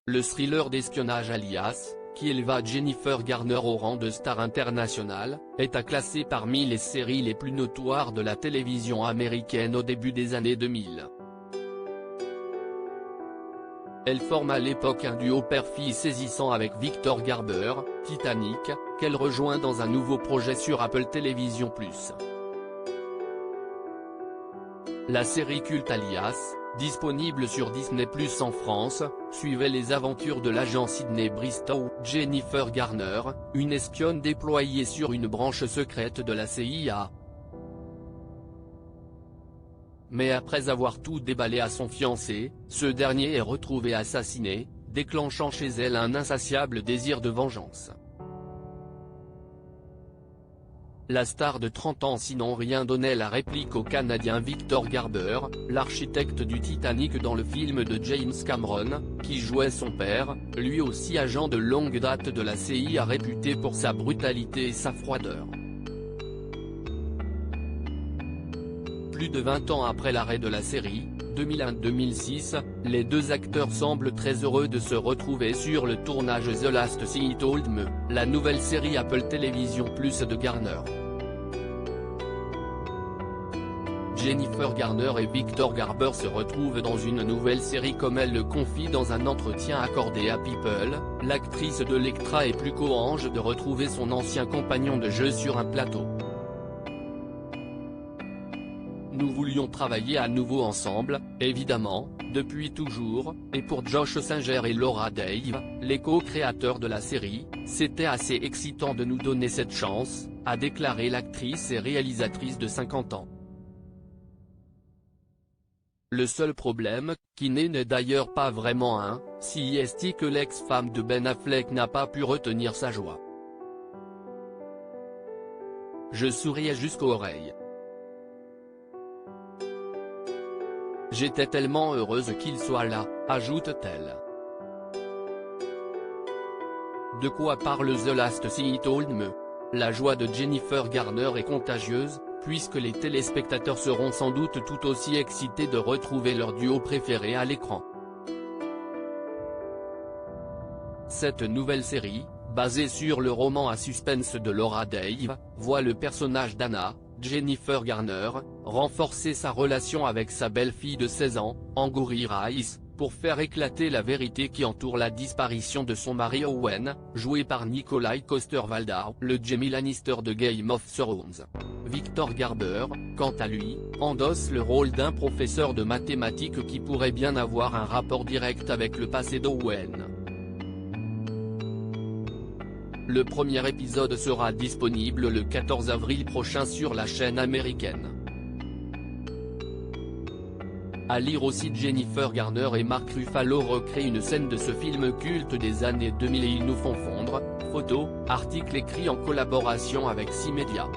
Le thriller d'espionnage Alias, qui éleva Jennifer Garner au rang de star internationale, est à classer parmi les séries les plus notoires de la télévision américaine au début des années 2000. Elle forme à l'époque un duo père-fille saisissant avec Victor Garber, Titanic, qu'elle rejoint dans un nouveau projet sur Apple TV+. La série culte Alias, disponible sur Disney+ en France, suivait les aventures de l'agent Sidney Bristow, Jennifer Garner, une espionne déployée sur une branche secrète de la CIA. Mais après avoir tout déballé à son fiancé, ce dernier est retrouvé assassiné, déclenchant chez elle un insatiable désir de vengeance. La star de 30 ans sinon rien donnait la réplique au Canadien Victor Garber, l'architecte du Titanic dans le film de James Cameron, qui jouait son père, lui aussi agent de longue date de la CIA réputé pour sa brutalité et sa froideur. Plus de 20 ans après l'arrêt de la série, 2001-2006, les deux acteurs semblent très heureux de se retrouver sur le tournage The Last Thing He Told Me, la nouvelle série Apple TV+ de Garner. Jennifer Garner et Victor Garber se retrouvent dans une nouvelle série comme elle le confie dans un entretien accordé à People. L'actrice de Elektra est plus qu'ange de retrouver son ancien compagnon de jeu sur un plateau. Nous voulions travailler à nouveau ensemble, évidemment, depuis toujours, et pour Josh Singer et Laura Dave, les co-créateurs de la série, c'était assez excitant de nous donner cette chance, a déclaré l'actrice et réalisatrice de 50 ans. Le seul problème, qui n'est d'ailleurs pas vraiment un, si est que l'ex-femme de Ben Affleck n'a pas pu retenir sa joie. Je souriais jusqu'aux oreilles. J'étais tellement heureuse qu'il soit là, ajoute-t-elle. De quoi parle The Last Thing He Told Me? La joie de Jennifer Garner est contagieuse, puisque les téléspectateurs seront sans doute tout aussi excités de retrouver leur duo préféré à l'écran. Cette nouvelle série, basée sur le roman à suspense de Laura Dave, voit le personnage d'Anna, Jennifer Garner, renforcer sa relation avec sa belle-fille de 16 ans, Angourie Rice, pour faire éclater la vérité qui entoure la disparition de son mari Owen, joué par Nikolai Coster-Waldau, le Jaime Lannister de Game of Thrones. Victor Garber, quant à lui, endosse le rôle d'un professeur de mathématiques qui pourrait bien avoir un rapport direct avec le passé d'Owen. Le premier épisode sera disponible le 14 avril prochain sur la chaîne américaine. À lire aussi, Jennifer Garner et Mark Ruffalo recréent une scène de ce film culte des années 2000 et ils nous font fondre, photos, articles écrits en collaboration avec 6 médias.